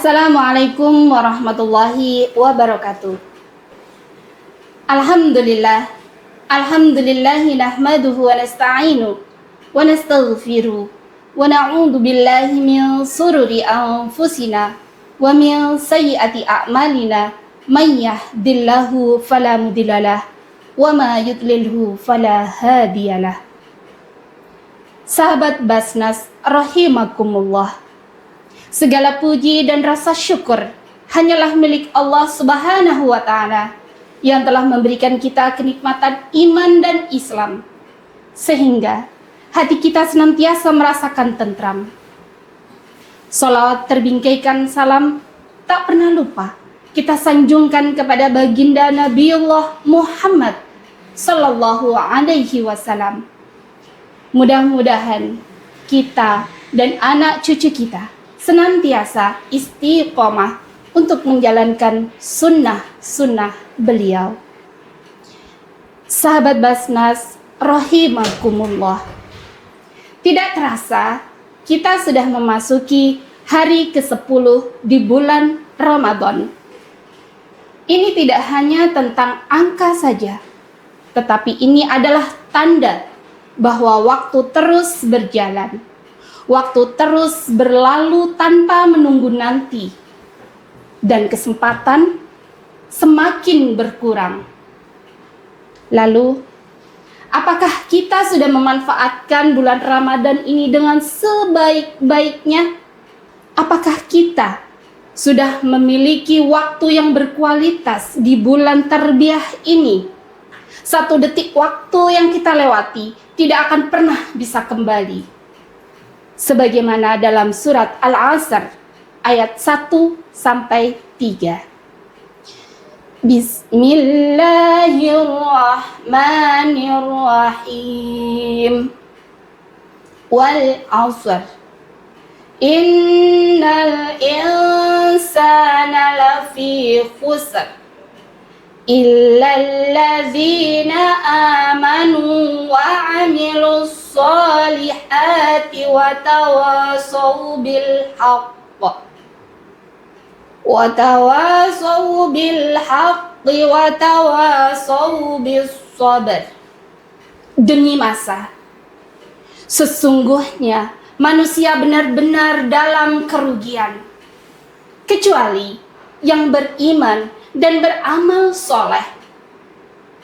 Assalamualaikum warahmatullahi wabarakatuh. Alhamdulillah. Alhamdulillahi nahmaduhu wa nasta'inu wa nastaghfiru wa na'udzu billahi min sururi anfusina wa min sayyiati a'malina may yahdihillahu fala mudhillalah wa ma yudlilhu fala hadiyalah. Sahabat Basnas rahimakumullah, segala puji dan rasa syukur hanyalah milik Allah Subhanahu wa Ta'ala yang telah memberikan kita kenikmatan iman dan Islam, sehingga hati kita senantiasa merasakan tentram. Salawat terbingkaikan salam tak pernah lupa kita sanjungkan kepada baginda Nabiullah Muhammad sallallahu alaihi wasallam. Mudah-mudahan kita dan anak cucu kita senantiasa istiqomah untuk menjalankan sunnah-sunnah beliau. Sahabat Basnas rahimakumullah, tidak terasa kita sudah memasuki hari ke-10 di bulan Ramadan. Ini tidak hanya tentang angka saja, tetapi ini adalah tanda bahwa waktu terus berjalan. Waktu terus berlalu tanpa menunggu nanti, dan kesempatan semakin berkurang. Lalu, apakah kita sudah memanfaatkan bulan Ramadan ini dengan sebaik-baiknya? Apakah kita sudah memiliki waktu yang berkualitas di bulan Tarbiyah ini? Satu detik waktu yang kita lewati tidak akan pernah bisa kembali. Sebagaimana dalam surat Al-Asr ayat 1-3. Bismillahirrahmanirrahim. Wal 'asr. Innal insana lafi khusr. Illal ladzina amanu wa 'amilus solihati wa tawasaw bil haqq wa tawasaw bil haqqi wa tawasaw bis sabr. Demi masa, sesungguhnya manusia benar-benar dalam kerugian, kecuali yang beriman dan beramal soleh,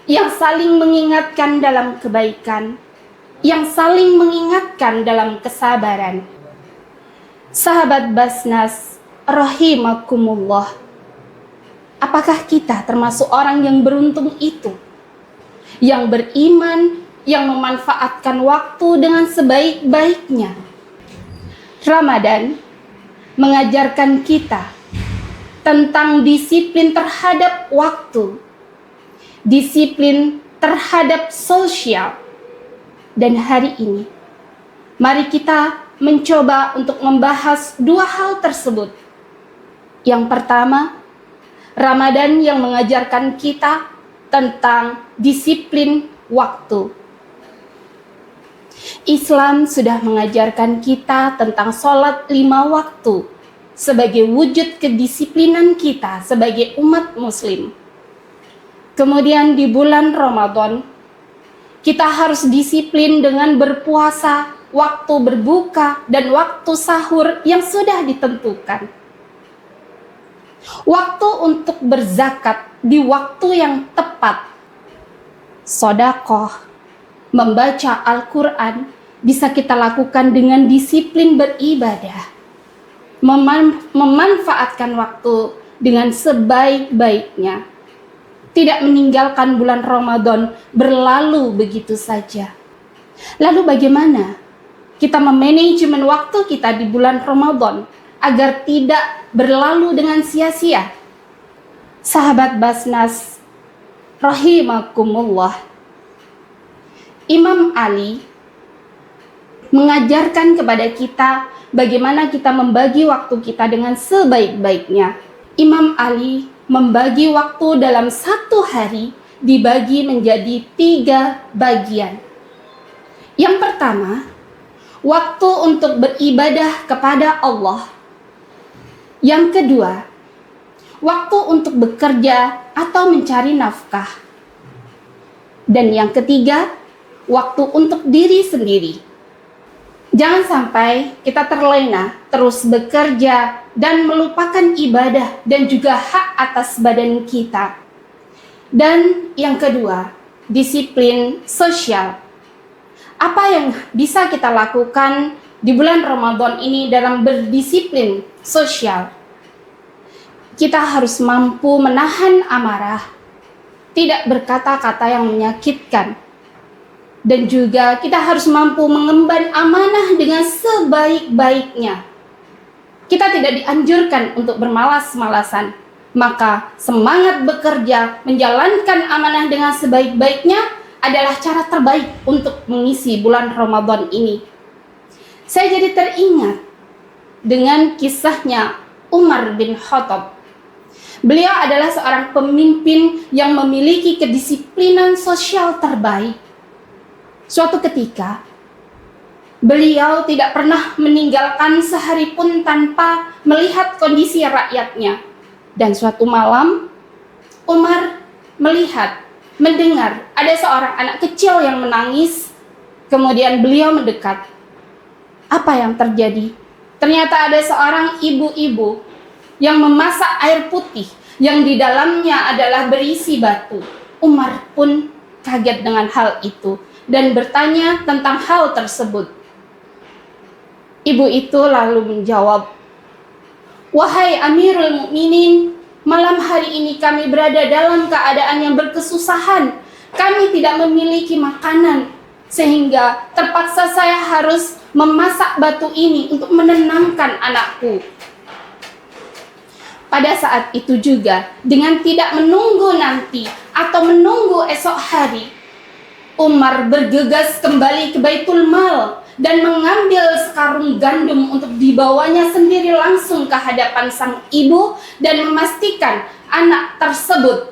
yang saling mengingatkan dalam kebaikan, yang saling mengingatkan dalam kesabaran. Sahabat Basnas rahimakumullah, apakah kita termasuk orang yang beruntung itu, yang beriman, yang memanfaatkan waktu dengan sebaik-baiknya? Ramadan mengajarkan kita tentang disiplin terhadap waktu, disiplin terhadap sosial. Dan hari ini, mari kita mencoba untuk membahas dua hal tersebut. Yang pertama, Ramadan yang mengajarkan kita tentang disiplin waktu. Islam sudah mengajarkan kita tentang sholat 5 waktu sebagai wujud kedisiplinan kita sebagai umat muslim. Kemudian di bulan Ramadan, kita harus disiplin dengan berpuasa, waktu berbuka, dan waktu sahur yang sudah ditentukan. Waktu untuk berzakat di waktu yang tepat. Sedekah, membaca Al-Quran bisa kita lakukan dengan disiplin beribadah. Memanfaatkan waktu dengan sebaik-baiknya. Tidak meninggalkan bulan Ramadan berlalu begitu saja. Lalu bagaimana kita memanajemen waktu kita di bulan Ramadan agar tidak berlalu dengan sia-sia? Sahabat Basnas rahimakumullah, Imam Ali mengajarkan kepada kita bagaimana kita membagi waktu kita dengan sebaik-baiknya. Imam Ali membagi waktu dalam satu hari dibagi menjadi 3 bagian. Yang pertama, waktu untuk beribadah kepada Allah. Yang kedua, waktu untuk bekerja atau mencari nafkah. Dan yang ketiga, waktu untuk diri sendiri. Jangan sampai kita terlena terus bekerja dan melupakan ibadah dan juga hak atas badan kita. Dan yang kedua, disiplin sosial. Apa yang bisa kita lakukan di bulan Ramadan ini dalam berdisiplin sosial? Kita harus mampu menahan amarah, tidak berkata-kata yang menyakitkan, dan juga kita harus mampu mengemban amanah dengan sebaik-baiknya. Kita tidak dianjurkan untuk bermalas-malasan, maka semangat bekerja menjalankan amanah dengan sebaik-baiknya adalah cara terbaik untuk mengisi bulan Ramadan ini. Saya jadi teringat dengan kisahnya Umar bin Khattab. Beliau adalah seorang pemimpin yang memiliki kedisiplinan sosial terbaik. Suatu ketika, beliau tidak pernah meninggalkan sehari pun tanpa melihat kondisi rakyatnya. Dan suatu malam, Umar mendengar ada seorang anak kecil yang menangis. Kemudian beliau mendekat. Apa yang terjadi? Ternyata ada seorang ibu-ibu yang memasak air putih yang di dalamnya adalah berisi batu. Umar pun kaget dengan hal itu dan bertanya tentang hal tersebut. Ibu itu lalu menjawab, "Wahai Amirul Mukminin, malam hari ini kami berada dalam keadaan yang berkesusahan. Kami tidak memiliki makanan, sehingga terpaksa saya harus memasak batu ini untuk menenangkan anakku." Pada saat itu juga, dengan tidak menunggu nanti atau menunggu esok hari, Umar bergegas kembali ke Baitul Mal dan mengambil sekarung gandum untuk dibawanya sendiri langsung ke hadapan sang ibu dan memastikan anak tersebut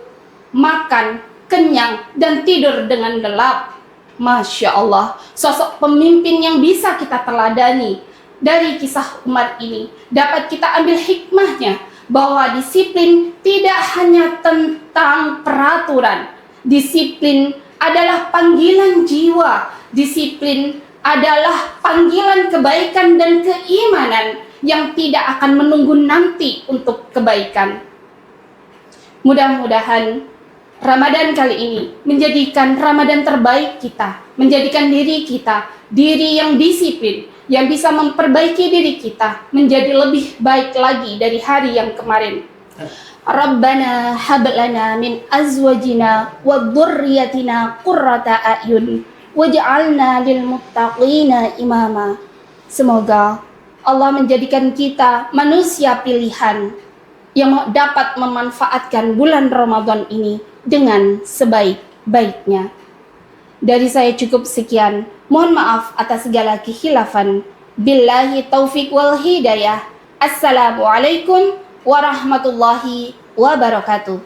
makan, kenyang, dan tidur dengan lelap. Masya Allah, sosok pemimpin yang bisa kita teladani. Dari kisah Umar ini dapat kita ambil hikmahnya bahwa disiplin tidak hanya tentang peraturan. Disiplin adalah panggilan jiwa. Disiplin adalah panggilan kebaikan dan keimanan yang tidak akan menunggu nanti untuk kebaikan. Mudah-mudahan Ramadan kali ini menjadikan Ramadan terbaik kita, menjadikan diri yang disiplin, yang bisa memperbaiki diri kita menjadi lebih baik lagi dari hari yang kemarin. Rabbana hab lana min azwajina wa dhurriyyatina qurrata a'yun waj'alna lil muttaqina imama. Semoga Allah menjadikan kita manusia pilihan yang dapat memanfaatkan bulan Ramadan ini dengan sebaik-baiknya. Dari saya cukup sekian. Mohon maaf atas segala kekhilafan. Billahi taufiq wal hidayah. Assalamualaikum warahmatullahi wabarakatuh.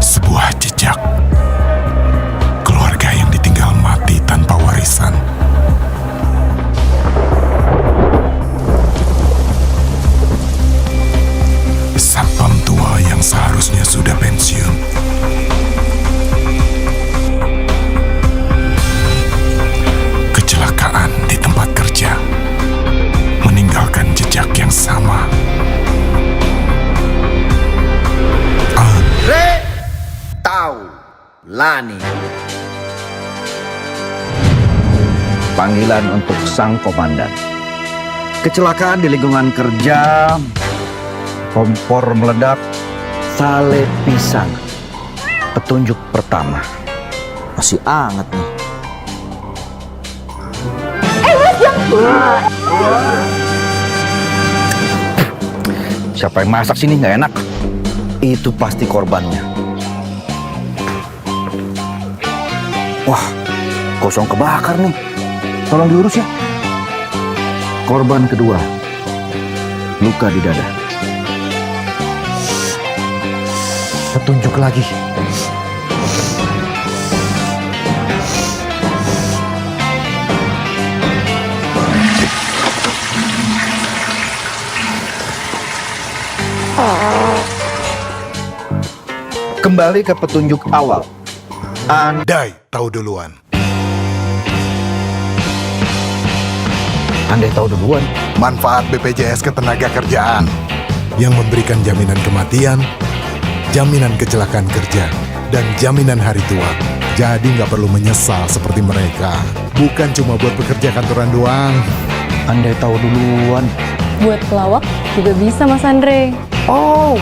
Sebuah jejak keluarga yang ditinggal mati tanpa warisan. Satpam tua yang seharusnya sudah pensiun. Kecelakaan di tempat kerja, meninggalkan jejak yang sama. Lani. Panggilan untuk sang komandan. Kecelakaan di lingkungan kerja, kompor meledak, sale pisang. Petunjuk pertama. Masih anget nih. Siapa yang masak sini nggak enak? Itu pasti korbannya. Wah, kosong kebakar nih. Tolong diurus ya. Korban kedua, luka di dada. petunjuk lagi. Kembali ke petunjuk awal. Andai tahu duluan. Andai tahu duluan. Manfaat BPJS Ketenagakerjaan yang memberikan jaminan kematian, jaminan kecelakaan kerja, dan jaminan hari tua. Jadi nggak perlu menyesal seperti mereka. Bukan cuma buat pekerja kantoran doang. Andai tahu duluan. Buat pelawak juga bisa, Mas Andre. Oh,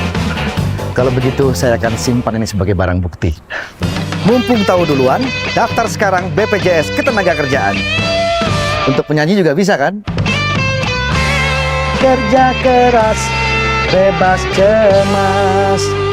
kalau begitu saya akan simpan ini sebagai barang bukti. Mumpung tahu duluan, daftar sekarang BPJS Ketenagakerjaan. Untuk penyanyi juga bisa kan? Kerja keras, bebas cemas.